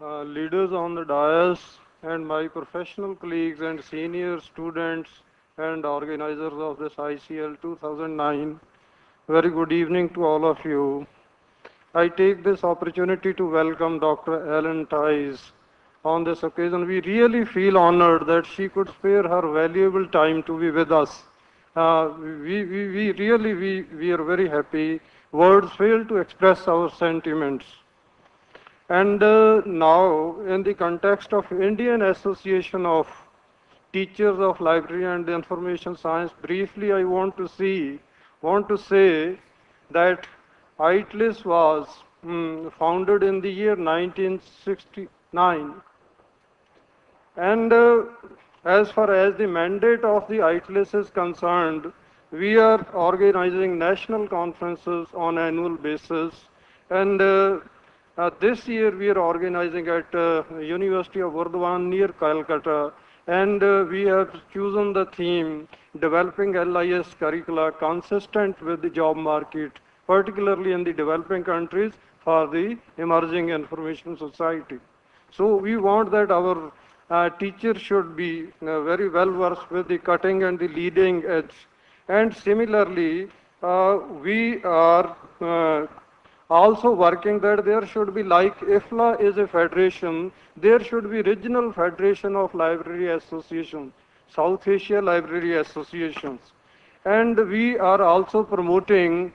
leaders on the dais, and my professional colleagues and senior students and organizers of this ICL 2009. Very good evening to all of you. I take this opportunity to welcome Dr. Ellen Tice on this occasion. We really feel honored that she could spare her valuable time to be with us. We are very happy. Words fail to express our sentiments. And now, in the context of Indian Association of Teachers of Library and Information Science, briefly I want to say that ITLIS was founded in the year 1969. And as far as the mandate of the ITLIS is concerned, we are organizing national conferences on annual basis. And this year we are organizing at University of Burdwan near Calcutta. And we have chosen the theme, developing LIS curricula consistent with the job market, particularly in the developing countries for the emerging information society. So we want that our teacher should be very well versed with the cutting and the leading edge. And similarly, we are also working that there should be, like IFLA is a federation, there should be regional federation of library associations, South Asia Library Associations. And we are also promoting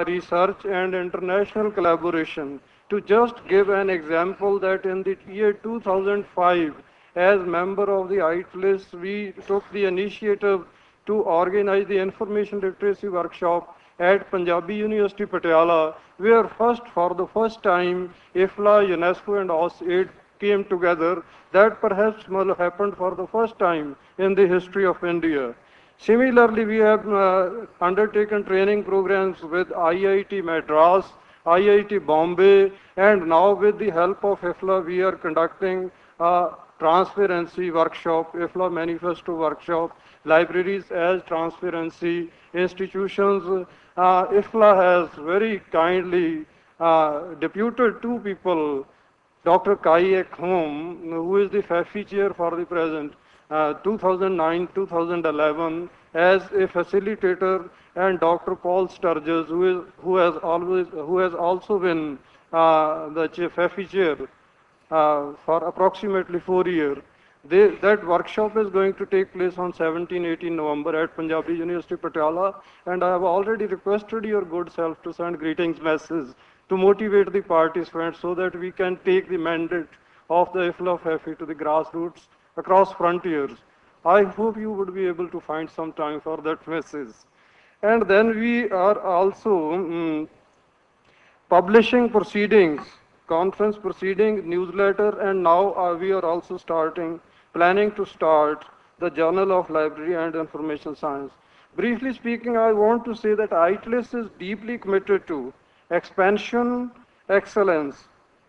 research and international collaboration. To just give an example that in the year 2005, as member of the ITLIS, we took the initiative to organize the information literacy workshop at Punjabi University Patiala, where for the first time, IFLA, UNESCO and OSAID came together. That perhaps happened for the first time in the history of India. Similarly, we have undertaken training programs with IIT Madras, IIT Bombay, and now with the help of IFLA, we are conducting a transparency workshop, IFLA manifesto workshop, libraries as transparency institutions. IFLA has very kindly deputed two people, Dr. Kai Ek Hom, who is the FAFI chair for the present, 2009-2011, as a facilitator, and Dr. Paul Sturges, who has also been the FAFI chair for approximately 4 years. That workshop is going to take place on 17-18 November at Punjabi University Patiala, and I have already requested your good self to send greetings messages to motivate the participants so that we can take the mandate of the IFLA FAFI to the grassroots across frontiers. I hope you would be able to find some time for that message. And then we are also publishing proceedings, conference proceeding, newsletter, and now we are also planning to start the Journal of Library and Information Science. Briefly speaking, I want to say that ITLIS is deeply committed to expansion, excellence,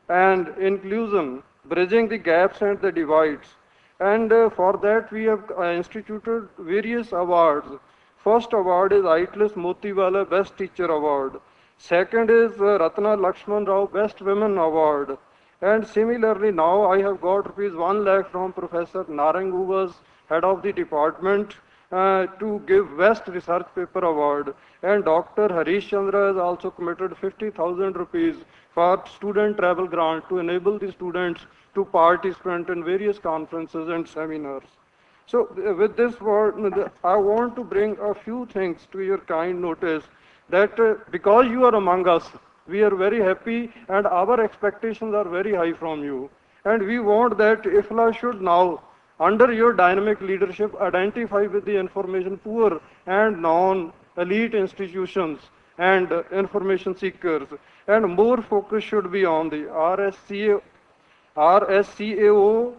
and inclusion, bridging the gaps and the divides. And for that, we have instituted various awards. First award is ITLIS Motiwala Best Teacher Award. Second is Ratna Lakshman Rao Best Women Award. And similarly, now I have got ₹1 lakh from Professor Narang, who was head of the department, to give Best Research Paper Award. And Dr. Harish Chandra has also committed ₹50,000 for student travel grant to enable the students to participate in various conferences and seminars. So with this word, I want to bring a few things to your kind notice that because you are among us, we are very happy and our expectations are very high from you. And we want that IFLA should now, under your dynamic leadership, identify with the information poor and non-elite institutions and information seekers. And more focus should be on the RSCAO,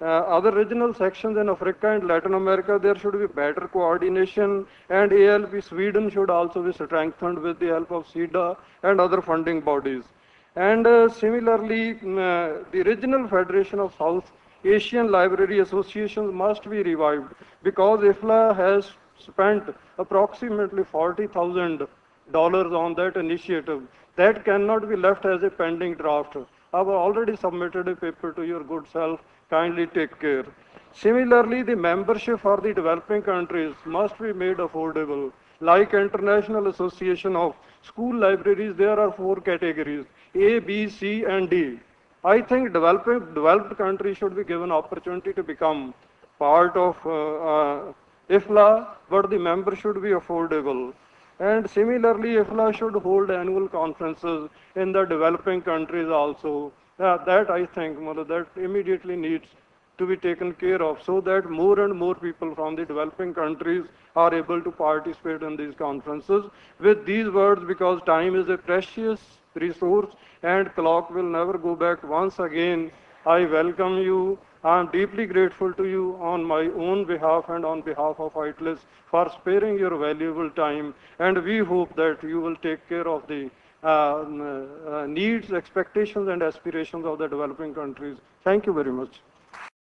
other regional sections in Africa and Latin America. There should be better coordination, and ALP Sweden should also be strengthened with the help of SIDA and other funding bodies. And similarly, the regional federation of South Asian Library Associations must be revived, because IFLA has spent approximately $40,000 on that initiative. That cannot be left as a pending draft. I've already submitted a paper to your good self. Kindly take care. Similarly, the membership for the developing countries must be made affordable. Like International Association of School Libraries, there are 4 categories, A, B, C, and D. I think developed countries should be given opportunity to become part of IFLA, but the member should be affordable. And similarly, IFLA should hold annual conferences in the developing countries also. That I think, that immediately needs to be taken care of so that more and more people from the developing countries are able to participate in these conferences. With these words, because time is a precious resource and clock will never go back once again, I welcome you. I am deeply grateful to you on my own behalf and on behalf of ITLIS for sparing your valuable time, and we hope that you will take care of the needs, expectations, and aspirations of the developing countries. Thank you very much.